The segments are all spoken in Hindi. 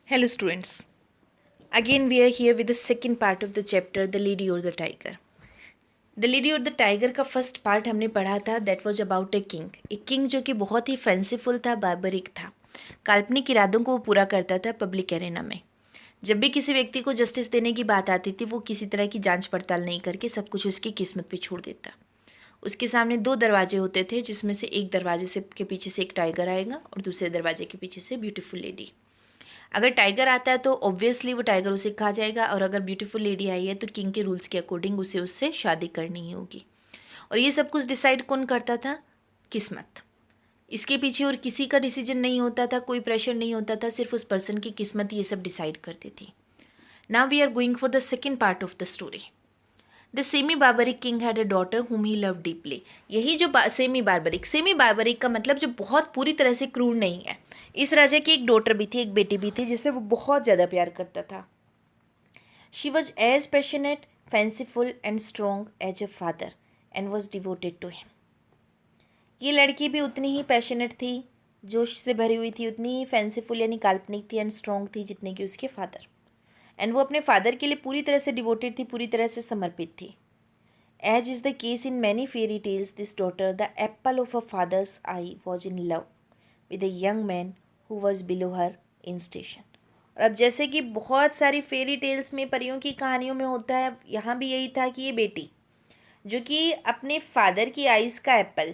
Hello, students. Again, we are here with the second part of the chapter, The Lady or the Tiger. The lady और द टाइगर का फर्स्ट पार्ट हमने पढ़ा था. That was about a king. एक किंग जो कि बहुत ही फैंसीफुल था, बार्बरिक था. काल्पनिक इरादों को वो पूरा करता था पब्लिक एरेना में. जब भी किसी व्यक्ति को जस्टिस देने की बात आती थी, वो किसी तरह की जांच पड़ताल नहीं करके सब कुछ उसकी किस्मत पे छोड़ देता. उसके सामने दो दरवाजे होते थे, जिसमें से एक दरवाजे से के पीछे से एक टाइगर आएगा और दूसरे दरवाजे के पीछे से ब्यूटीफुल लेडी. अगर टाइगर आता है तो ऑब्वियसली वो टाइगर उसे खा जाएगा, और अगर ब्यूटीफुल लेडी आई है तो किंग के रूल्स के अकॉर्डिंग उसे उससे शादी करनी ही होगी. और ये सब कुछ डिसाइड कौन करता था? किस्मत. इसके पीछे और किसी का डिसीजन नहीं होता था, कोई प्रेशर नहीं होता था, सिर्फ उस पर्सन की किस्मत ये सब डिसाइड करती थी. Now we are going for the second part of the story. The semi barbaric king had a daughter whom he loved deeply. यही जो सेमी बार्बरिक का मतलब जो बहुत पूरी तरह से क्रूर नहीं है. इस राजा की एक डॉटर भी थी, एक बेटी भी थी, जिसे वो बहुत ज़्यादा प्यार करता था. She was as passionate, fanciful and strong as a father and was devoted to him. ये लड़की भी उतनी ही पैशनेट थी, जोश से भरी हुई थी, उतनी ही फैंसीफुल यानी काल्पनिक थी, एंड स्ट्रॉन्ग थी जितने कि उसके फादर. एंड वो अपने फादर के लिए पूरी तरह से डिवोटेड थी, पूरी तरह से समर्पित थी. As is the case in many fairy tales, this daughter, the apple of her father's eye, was in love with a young man who was below her in station. और अब जैसे कि बहुत सारी फेरी टेल्स में, परियों की कहानियों में होता है, यहाँ भी यही था कि ये बेटी जो कि अपने फादर की आइज़ का apple,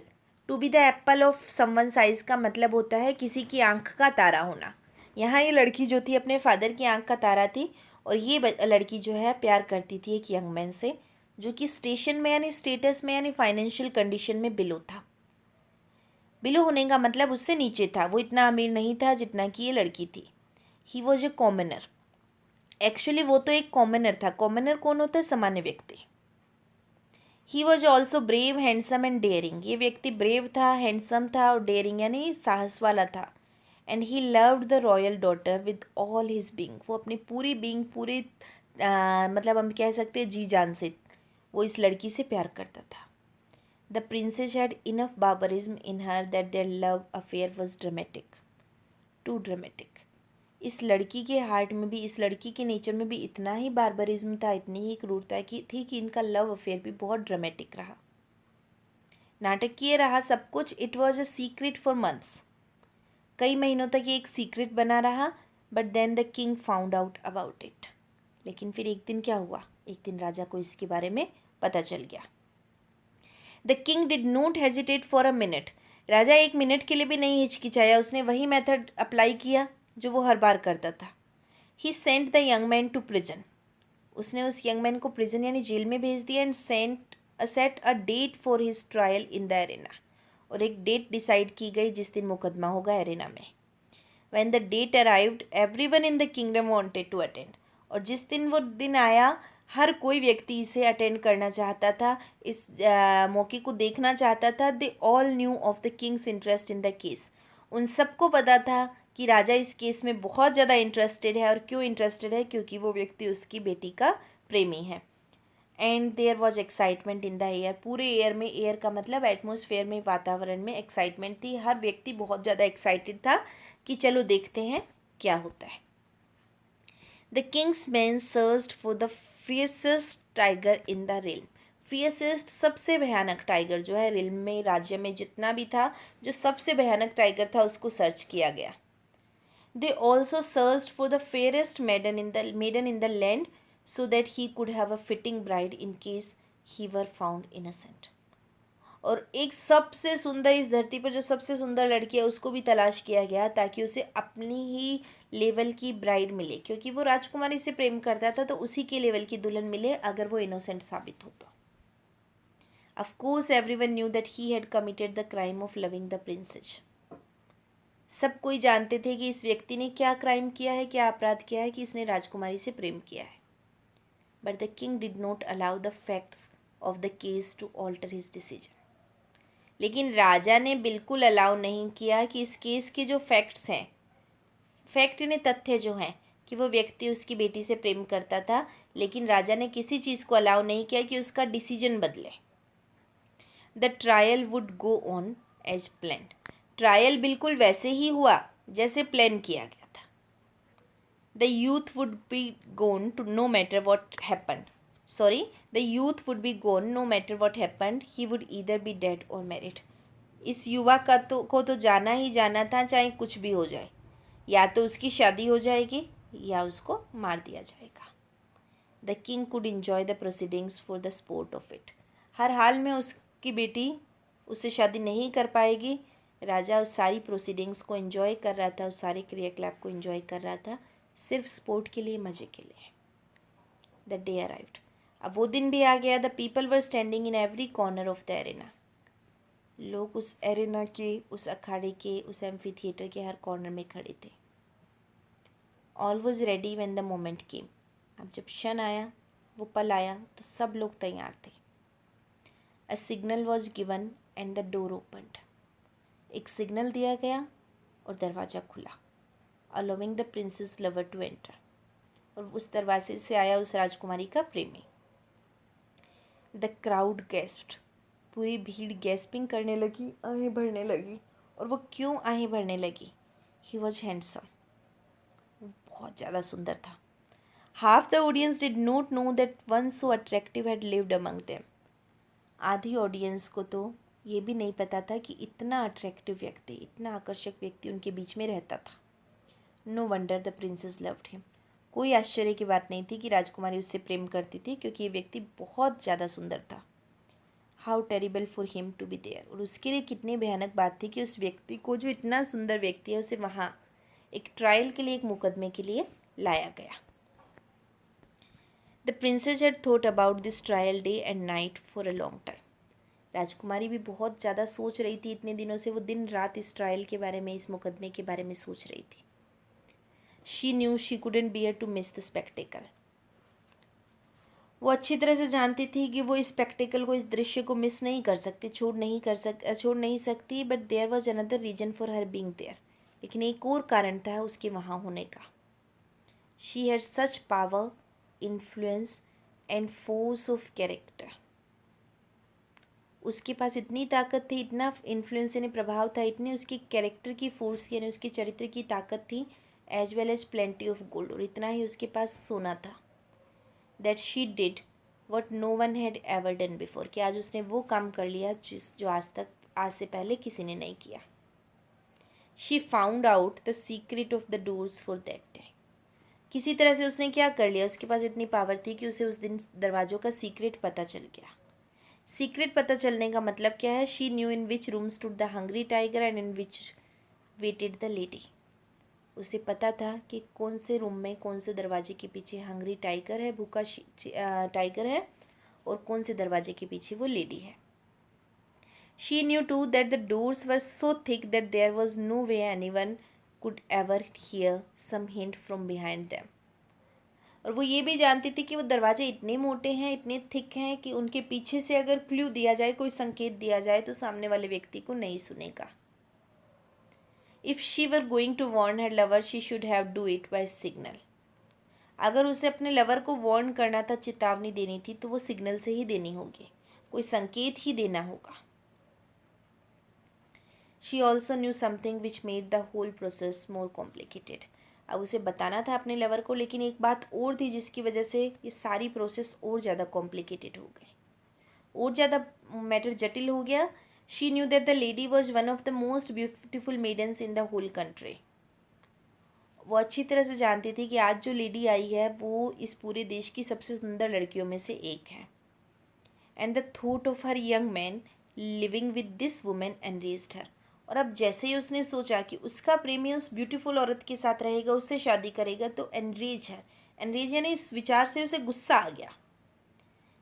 to be the apple of someone's eyes का मतलब होता है किसी की आंख का तारा होना. यहाँ ये लड़की जो थी अपने फादर की आंख का तारा थी, और ये लड़की जो है प्यार करती थी एक यंग मैन से, जो कि स्टेशन में यानी स्टेटस में यानी फाइनेंशियल कंडीशन में बिलो था. बिलो होने का मतलब उससे नीचे था, वो इतना अमीर नहीं था जितना कि ये लड़की थी. He was a commoner. Actually वो तो एक कॉमनर था. कॉमनर कौन होता है? सामान्य व्यक्ति. He was also brave, handsome and daring. ये व्यक्ति ब्रेव था, हैंडसम था और डेयरिंग यानी साहस वाला था. And he loved the royal daughter with all his being. वो अपनी पूरी बींग, पूरी मतलब हम कह सकते हैं जी जान से वो इस लड़की से प्यार करता था. The princess had enough barbarism in her that their love affair was dramatic, too dramatic. इस लड़की के हार्ट में भी, इस लड़की के नेचर में भी इतना ही बार्बरिज्म था, इतनी ही क्रूरता थी कि इनका लव अफेयर भी बहुत ड्रामेटिक रहा, नाटकीय रहा सब कुछ. It was a secret for months. कई महीनों तक ये एक सीक्रेट बना रहा. But then the king found out about it. लेकिन फिर एक दिन क्या हुआ? एक दिन राजा को इसके बारे में पता चल गया. The king did not hesitate for a minute. राजा एक मिनट के लिए भी नहीं हिचकिचाया. उसने वही मेथड अप्लाई किया जो वो हर बार करता था. He sent the young man to prison. उसने उस यंग मैन को प्रिजन यानी जेल में भेज दिया. And set a date for his trial in the arena. और एक डेट डिसाइड की गई जिस दिन मुकदमा होगा एरेना में. When the date arrived, everyone in the kingdom wanted to attend. और जिस दिन वो दिन आया, हर कोई व्यक्ति इसे अटेंड करना चाहता था, इस मौके को देखना चाहता था. They all new of the Kings interest in the case. उन सबको पता था कि राजा इस केस में बहुत ज़्यादा इंटरेस्टेड है. और क्यों इंटरेस्टेड है? क्योंकि वो व्यक्ति उसकी बेटी का प्रेमी है. And there was excitement in the air. पूरे एयर में, एयर का मतलब एटमोसफेयर में, वातावरण में एक्साइटमेंट थी. हर व्यक्ति बहुत ज़्यादा एक्साइटेड था कि चलो देखते हैं क्या होता है. The king's man searched for the fiercest tiger in the realm. Fiercest सबसे भयानक टाइगर जो है रिल्म में, राज्य में जितना भी था, जो सबसे भयानक टाइगर था उसको सर्च किया गया. They also searched for the fairest maiden in the land so that he could have a fitting bride in case he were found innocent. और एक सबसे सुंदर, इस धरती पर जो सबसे सुंदर लड़की है उसको भी तलाश किया गया ताकि उसे अपनी ही लेवल की ब्राइड मिले, क्योंकि वो राजकुमारी से प्रेम करता था, तो उसी के लेवल की दुल्हन मिले अगर वो इनोसेंट साबित हो तो. Of course everyone knew that he had committed the crime of loving the princess. सब कोई जानते थे कि इस व्यक्ति ने क्या क्राइम किया है, क्या अपराध किया है कि इसने राजकुमारी से प्रेम किया है. But the king did not allow the facts of the case to alter his decision. लेकिन राजा ने बिल्कुल अलाउ नहीं किया कि इस केस के जो फैक्ट्स हैं, फैक्ट यानी तथ्य जो हैं, कि वो व्यक्ति उसकी बेटी से प्रेम करता था, लेकिन राजा ने किसी चीज़ को अलाउ नहीं किया कि उसका डिसीजन बदले. The trial would go on as plan. Trial बिल्कुल वैसे ही हुआ जैसे प्लान किया गया था. the youth would be gone to no matter what happened. Sorry, the youth would be gone no matter what happened. He would either be dead or married. इस युवा को तो जाना ही जाना था, चाहे कुछ भी हो जाए. या तो उसकी शादी हो जाएगी या उसको मार दिया जाएगा. The king could enjoy the proceedings for the sport of it. हर हाल में उसकी बेटी उससे शादी नहीं कर पाएगी. राजा उस सारी प्रोसीडिंग्स को एंजॉय कर रहा था, उस सारे क्रियाकलाप को एंजॉय कर रहा था, सिर्फ स्पोर्ट के लिए, मज़े के लिए. The day arrived. अब वो दिन भी आ गया. The people were standing in every corner of the arena. लोग उस एरेना के, उस अखाड़े के, उस एम्फी थिएटर के हर कॉर्नर में खड़े थे. All was ready when the moment came. अब जब क्षण आया, वो पल आया, तो सब लोग तैयार थे. A signal was given and the door opened. एक सिग्नल दिया गया और दरवाज़ा खुला. Allowing the princess lover to enter. और उस दरवाजे से आया उस राजकुमारी का प्रेमी. The crowd gasped. पूरी भीड़ गैस्पिंग करने लगी, आहें भरने लगी. और वो क्यों आहें भरने लगी? He was handsome. बहुत ज़्यादा सुंदर था. Half the audience did not know that one so attractive had lived among them. आधी ऑडियंस को तो ये भी नहीं पता था कि इतना अट्रैक्टिव व्यक्ति, इतना आकर्षक व्यक्ति उनके बीच में रहता था. No wonder the princess loved him. कोई आश्चर्य की बात नहीं थी कि राजकुमारी उससे प्रेम करती थी, क्योंकि ये व्यक्ति बहुत ज़्यादा सुंदर था. How terrible for him to be there. और उसके लिए कितनी भयानक बात थी कि उस व्यक्ति को, जो इतना सुंदर व्यक्ति है, उसे वहाँ एक ट्रायल के लिए, एक मुकदमे के लिए लाया गया. The princess had thought about this trial day and night for a long time. राजकुमारी भी बहुत ज़्यादा सोच रही थी इतने दिनों से. वो दिन रात इस ट्रायल के बारे में, इस मुकदमे के बारे में सोच रही थी. She knew she couldn't bear to miss the spectacle. वो अच्छी तरह से जानती थी कि वो इस स्पेक्टिकल को, इस दृश्य को मिस नहीं कर सकती, छोड़ नहीं सकती. But there was another reason for her being there. लेकिन एक और कारण था उसके वहाँ होने का. She had such power, influence and force of character. उसके पास इतनी ताकत थी, इतना इन्फ्लुएंस यानी प्रभाव था, इतनी उसकी कैरेक्टर की फोर्स यानी उसके चरित्र की ताकत थी, as well as plenty of gold. और इतना ही उसके पास सोना था. That she did what no one had ever done before. कि आज उसने वो काम कर लिया जो आज से पहले किसी ने नहीं किया. She found out the secret of the doors for that day. किसी तरह से उसने क्या कर लिया, उसके पास इतनी पावर थी कि उसे उस दिन दरवाज़ों का सीक्रेट पता चल गया. सीक्रेट पता चलने का मतलब क्या है? She knew in which room stood the hungry tiger and in which waited the lady. उसे पता था कि कौन से रूम में, कौन से दरवाजे के पीछे हंग्री टाइगर है, भूखा टाइगर है, और कौन से दरवाजे के पीछे वो लेडी है. She knew too that the doors were so thick that there was no way anyone could ever hear some hint from behind them. और वो ये भी जानती थी कि वो दरवाजे इतने मोटे हैं, इतने थिक हैं कि उनके पीछे से अगर क्लू दिया जाए, कोई संकेत दिया जाए, तो सामने वाले व्यक्ति को नहीं सुनेगा. If she were going to warn her lover she should have do it by signal. अगर उसे अपने लवर को वार्न करना था, चेतावनी देनी थी, तो वो सिग्नल से ही देनी होगी, कोई संकेत ही देना होगा. She also knew something which made the whole process more complicated. अब उसे बताना था अपने लवर को, लेकिन एक बात और थी जिसकी वजह से ये सारी प्रोसेस और ज़्यादा कॉम्प्लिकेटेड हो गई, और ज़्यादा मैटर जटिल हो गया. She knew that the lady was one of the most beautiful maidens in the whole country. वो अच्छी तरह से जानती थी कि आज जो लेडी आई है वो इस पूरे देश की सबसे सुंदर लड़कियों में से एक है. And the thought of her young man living with this women enraged her. और अब जैसे ही उसने सोचा कि उसका प्रेमी उस ब्यूटीफुल औरत के साथ रहेगा, उससे शादी करेगा, तो एनरेज है. एनरेज यानी इस विचार से उसे गुस्सा आ गया.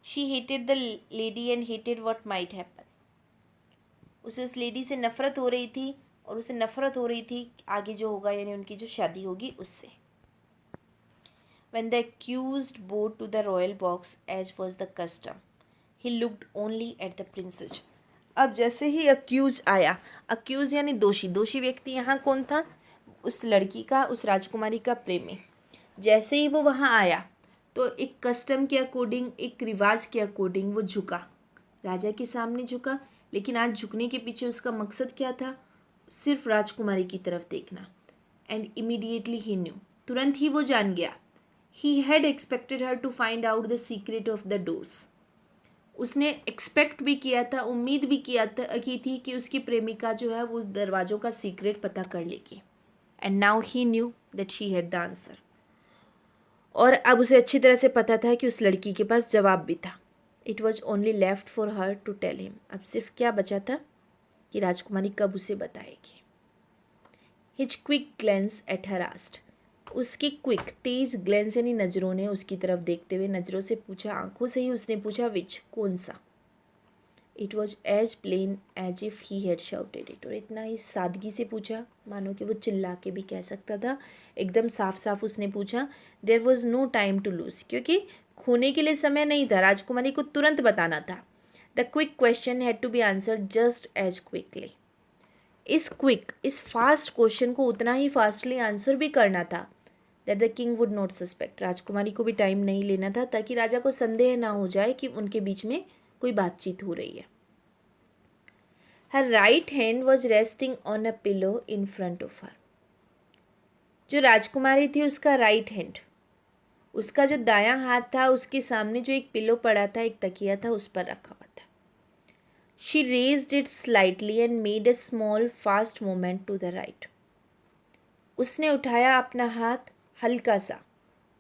She hated the lady and hated what might happen. उसे उस लेडी से नफरत हो रही थी, और उसे नफरत हो रही थी आगे जो होगा, यानी उनकी जो शादी होगी उससे. When the accused bore to the royal box as was the custom, he looked only at the princess. अब जैसे ही अक्यूज आया, अक्यूज यानी दोषी, दोषी व्यक्ति यहाँ कौन था? उस लड़की का, उस राजकुमारी का प्रेमी. जैसे ही वो वहाँ आया तो एक कस्टम के अकॉर्डिंग, एक रिवाज के अकॉर्डिंग वो झुका, राजा के सामने झुका. लेकिन आज झुकने के पीछे उसका मकसद क्या था? सिर्फ राजकुमारी की तरफ देखना. एंड इमीडिएटली ही न्यू, तुरंत ही वो जान गया. He had expected her to find out the secret of the doors. उसने एक्सपेक्ट भी किया था, उम्मीद भी की थी कि उसकी प्रेमिका जो है वो उस दरवाज़ों का सीक्रेट पता कर लेगी. And now he knew that she had the answer. और अब उसे अच्छी तरह से पता था कि उस लड़की के पास जवाब भी था. It was only left for her to tell him. अब सिर्फ क्या बचा था कि राजकुमारी कब उसे बताएगी. His quick glens at her asked. उसकी क्विक तेज ग्लेंस यानी नज़रों ने उसकी तरफ देखते हुए नज़रों से पूछा, आंखों से ही उसने पूछा, विच, कौन सा. It was as plain as if he had shouted it. और इतना ही सादगी से पूछा मानो कि वो चिल्ला के भी कह सकता था. एकदम साफ साफ उसने पूछा. There was no time to lose. क्योंकि खोने के लिए समय नहीं था, राजकुमारी को तुरंत बताना था. The quick question had to be answered just as quickly. इस फास्ट क्वेश्चन को उतना ही फास्टली आंसर भी करना था that the king would not suspect. राजकुमारी को भी टाइम नहीं लेना था ताकि राजा को संदेह ना हो जाए कि उनके बीच में कोई बातचीत हो रही है. Her right hand was resting on a pillow in front of her. जो राजकुमारी थी उसका राइट हैंड, उसका जो दायां हाथ था उसके सामने जो एक पिलो पड़ा था, एक तकिया था, उस पर रखा हुआ था. She raised it slightly and made a small fast movement to the right. उसने उठाया अपना हाथ हल्का सा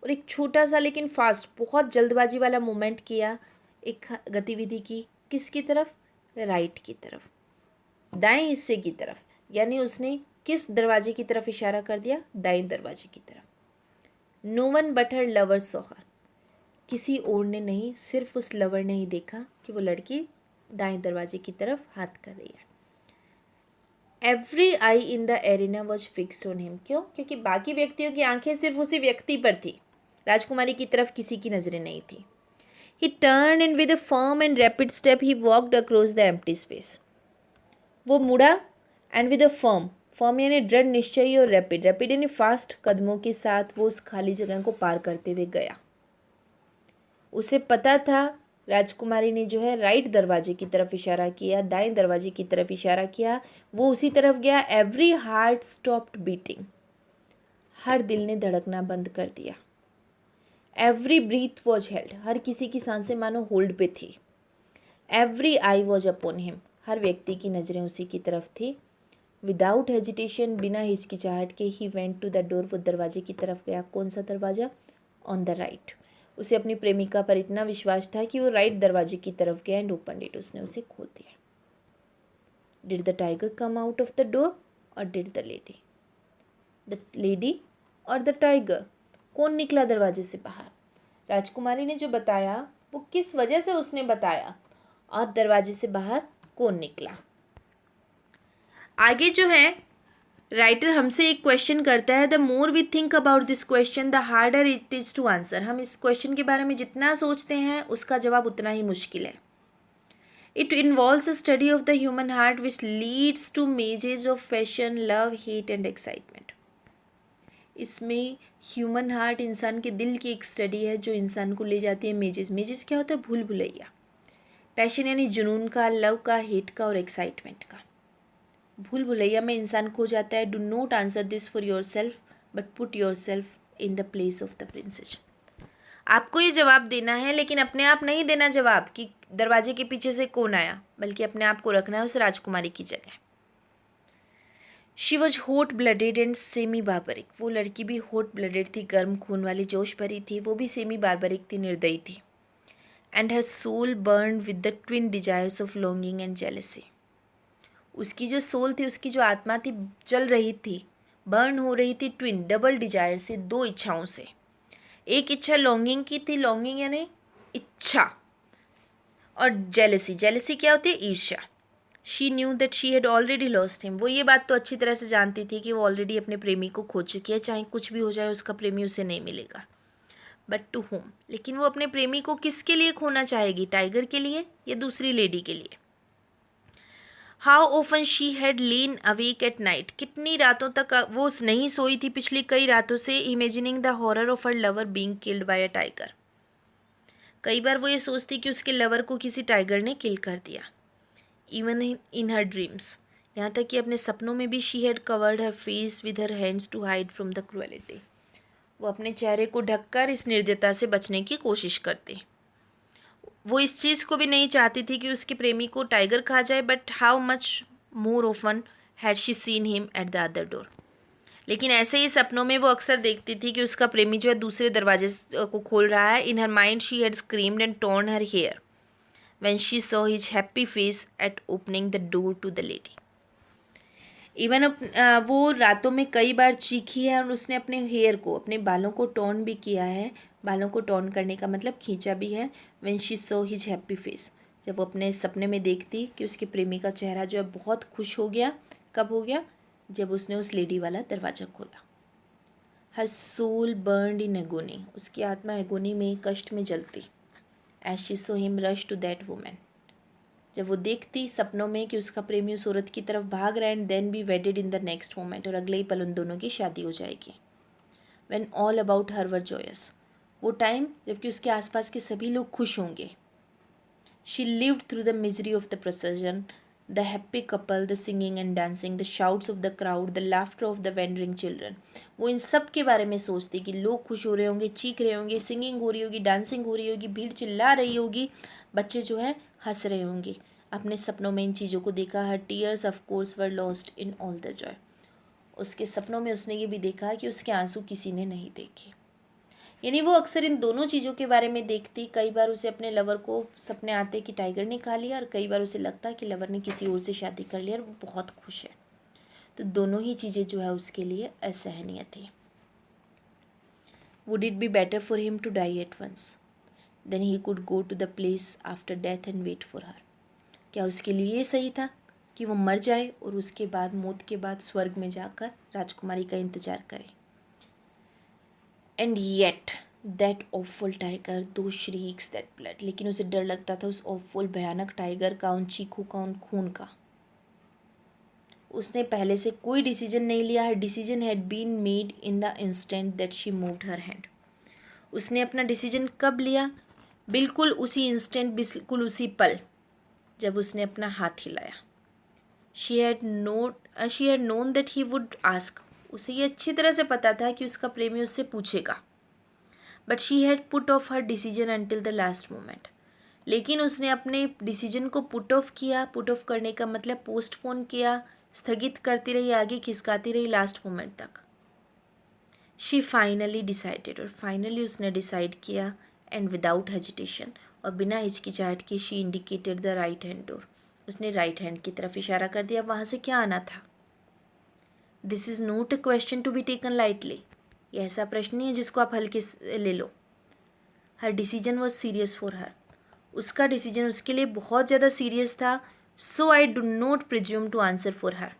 और एक छोटा सा लेकिन फास्ट, बहुत जल्दबाजी वाला मूवमेंट किया, एक गतिविधि की. किसकी तरफ? राइट की तरफ, दाएं हिस्से की तरफ. यानी उसने किस दरवाजे की तरफ इशारा कर दिया? दाएं दरवाजे की तरफ. No one but her lover saw her. किसी और ने नहीं, सिर्फ उस लवर ने ही देखा कि वो लड़की दाएं दरवाजे की तरफ हाथ कर रही है. Every I in the arena was fixed on him. क्यों? क्योंकि बाकी व्यक्तियों की आंखें सिर्फ उसी व्यक्ति पर थी, राजकुमारी की तरफ किसी की नजरें नहीं थी. ही turn and with a firm and rapid step he walked across the empty space. वो मुड़ा एंड विद अ फर्म यानी दृढ़ निश्चयी और रैपिड यानी फास्ट कदमों के साथ वो उस खाली जगह को पार करते हुए गया. उसे पता था राजकुमारी ने जो है राइट दरवाजे की तरफ इशारा किया, दाएं दरवाजे की तरफ इशारा किया, वो उसी तरफ गया. Every heart stopped beating. हर दिल ने धड़कना बंद कर दिया. Every breath was held. हर किसी की सांसें मानो होल्ड पे थी. Every eye was upon him. हर व्यक्ति की नज़रें उसी की तरफ थी. विदाउट हेजिटेशन, बिना हिचकिचाहट के, he went to the door. वो दरवाजे की तरफ गया. कौन सा दरवाज़ा? On the right. उसे अपनी प्रेमिका पर इतना विश्वास था कि वो राइट दरवाजे की तरफ गया एंड ओपन इट. उसने उसे खोल दिया. Did the tiger come out of the door और did the lady? The lady और द टाइगर, कौन निकला दरवाजे से बाहर? राजकुमारी ने जो बताया वो किस वजह से उसने बताया, और दरवाजे से बाहर कौन निकला? आगे जो है राइटर हमसे एक क्वेश्चन करता है. The more we think about this question the harder it is to answer. हम इस क्वेश्चन के बारे में जितना सोचते हैं उसका जवाब उतना ही मुश्किल है. It involves a study of the human heart which leads to mazes of passion, love, hate and excitement. इसमें ह्यूमन हार्ट, इंसान के दिल की एक स्टडी है जो इंसान को ले जाती है मेजेज क्या होता है? भूल भुलैया. पैशन यानी जुनून का, लव का, हेट का और एक्साइटमेंट का. भूल भुलैया में इंसान खो जाता है. Do not answer this for your self but put your self in the place of the princess. आपको ये जवाब देना है लेकिन अपने आप नहीं देना जवाब कि दरवाजे के पीछे से कौन आया, बल्कि अपने आप को रखना है उस राजकुमारी की जगह. She was hot blooded and semi barbaric. वो लड़की भी हॉट ब्लडेड थी, गर्म खून वाली, जोश भरी थी. वो भी सेमी बार्बरिक थी, निर्दयी थी. And her soul burn with the twin desires of longing and jealousy. उसकी जो सोल थी, उसकी जो आत्मा थी, जल रही थी, बर्न हो रही थी ट्विन, डबल डिजायर से, दो इच्छाओं से. एक इच्छा लॉन्गिंग की थी, लॉन्गिंग यानी इच्छा, और जेलसी क्या होती है? ईर्ष्या. She knew that she had already lost him. वो ये बात तो अच्छी तरह से जानती थी कि वो ऑलरेडी अपने प्रेमी को खो चुकी है. चाहे कुछ भी हो जाए उसका प्रेमी उसे नहीं मिलेगा. But to home. लेकिन वो अपने प्रेमी को किसके लिए खोना चाहेगी? टाइगर के लिए या दूसरी लेडी के लिए? How often she had lean awake at night. कितनी रातों तक वो नहीं सोई थी पिछली कई रातों से, imagining the horror of her lover being killed by a tiger. कई बार वो ये सोचती कि उसके लवर को किसी टाइगर ने किल कर दिया. इवन इन हर ड्रीम्स, यहाँ तक कि अपने सपनों में भी she had covered her face with her hands to hide from the cruelty. वो अपने चेहरे को ढककर इस निर्दयता से बचने की कोशिश करती। वो इस चीज़ को भी नहीं चाहती थी कि उसके प्रेमी को टाइगर खा जाए, but how much more often had she seen him at the other door. लेकिन ऐसे ही सपनों में वो अक्सर देखती थी कि उसका प्रेमी जो है दूसरे दरवाजे को खोल रहा है। In her mind she had screamed and torn her hair when she saw his happy face at opening the door to the lady. Even वो रातों में कई बार चीखी है और उसने अपने हेयर को, अपने बालों को टॉर्न भी किया है। बालों को टॉर्न करने का मतलब खींचा भी है। When she saw his happy face, जब वो अपने सपने में देखती कि उसके प्रेमी का चेहरा जो है बहुत खुश हो गया। कब हो गया? जब उसने उस लेडी वाला दरवाज़ा खोला। Her soul burned in agony, उसकी आत्मा एगोनी में, कष्ट में जलती। As she saw him rush to that woman, जब वो देखती सपनों में कि उसका प्रेमी उस औरत की तरफ भाग रहा है, and then be wedded in the next moment, और अगले ही पल उन दोनों की शादी हो जाएगी। When all about her were joyous, वो टाइम जबकि उसके आसपास के सभी लोग खुश होंगे। She lived through the misery of the procession, the happy couple, the singing and dancing, the shouts of the crowd, the laughter of the wandering children. वो इन सब के बारे में सोचती कि लोग खुश हो रहे होंगे, चीख रहे होंगे, सिंगिंग हो रही होगी, डांसिंग हो रही होगी, भीड़ चिल्ला रही होगी, बच्चे जो है हंस रहे होंगे। अपने सपनों में इन चीज़ों को देखा। हर tears of course were lost in all the Joy, उसके सपनों में उसने ये भी देखा कि उसके आंसू किसी ने नहीं देखे। यानी वो अक्सर इन दोनों चीज़ों के बारे में देखती। कई बार उसे अपने लवर को सपने आते कि टाइगर ने खा लिया, और कई बार उसे लगता कि लवर ने किसी और से शादी कर लिया और वो बहुत खुश है। तो दोनों ही चीज़ें जो है उसके लिए असहनीय थी। Would it be better for him to die at once, then he could go to the place after death and wait for her. क्या उसके लिए ये सही था कि वो मर जाए और उसके बाद, मौत के बाद, स्वर्ग में जाकर राजकुमारी का इंतजार करे? And yet that awful tiger, दो श्रीक्स दैट ब्लड, लेकिन उसे डर लगता था उस ऑफुल भयानक टाइगर का, उन चीखों का, उन खून का। उसने पहले से कोई डिसीजन नहीं लिया। Her decision had been made in the instant that she moved her hand. उसने अपना डिसीजन कब लिया? बिल्कुल उसी इंस्टेंट, बिल्कुल उसी पल जब उसने अपना हाथ हिलाया। She had known that he would ask, उसे ये अच्छी तरह से पता था कि उसका प्रेमी उससे पूछेगा। But she had put of her decision until the last moment, लेकिन उसने अपने डिसीजन को पुट ऑफ किया। पुट ऑफ करने का मतलब पोस्टपोन किया, स्थगित करती रही, आगे खिसकाती रही लास्ट मोमेंट तक। शी फाइनली डिसाइडेड, और फाइनली उसने डिसाइड किया। एंड विदाउट हेजिटेशन, और बिना हिचकिचाहट के, she indicated the right hand door, उसने राइट हैंड की तरफ इशारा कर दिया। वहाँ से क्या आना था? This is not a question to be taken lightly, यह ऐसा प्रश्न नहीं है जिसको आप हल्के से ले लो। Her decision was serious for her, उसका डिसीजन उसके लिए बहुत ज़्यादा सीरियस था। So I do not presume to answer for her,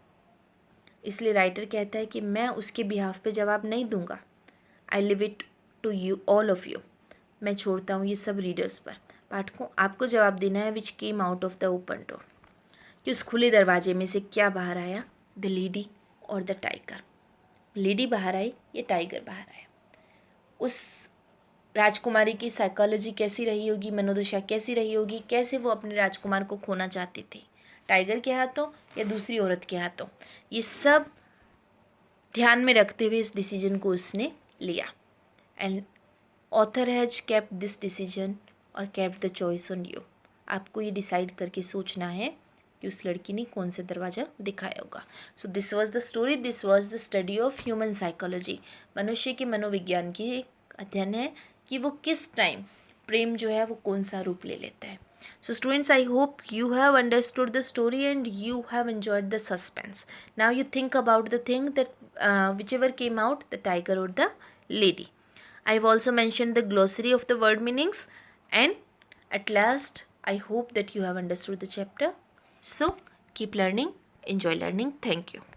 इसलिए राइटर कहता है कि मैं उसके बिहाफ पे जवाब नहीं दूंगा। I leave it to you, all of you, मैं छोड़ता हूँ ये सब रीडर्स पर, पाठकों, आपको जवाब देना है। Which came out of the open door, कि उस खुले दरवाजे में से क्या बाहर आया? द लेडी और द टाइगर। लेडी बाहर आई या टाइगर बाहर आया? उस राजकुमारी की साइकोलॉजी कैसी रही होगी, मनोदशा कैसी रही होगी, कैसे वो अपने राजकुमार को खोना चाहती थी, टाइगर के हाथों या दूसरी औरत के हाथों, ये सब ध्यान में रखते हुए इस डिसीजन को उसने लिया। And author has kept this decision और kept the choice on you. आपको ये डिसाइड करके सोचना है कि उस लड़की ने कौन सा दरवाज़ा दिखाया होगा। So this was the story, this was the study of human psychology. मनुष्य के मनोविज्ञान की एक अध्ययन है कि वो किस टाइम प्रेम जो है वो कौन सा रूप ले लेता है। So students, I hope you have understood the story and you have enjoyed the suspense. Now you think about the thing that whichever came out, the tiger or the lady. I have also mentioned the glossary of the word meanings, and at last I hope that you have understood the chapter. So keep learning, enjoy learning. Thank you.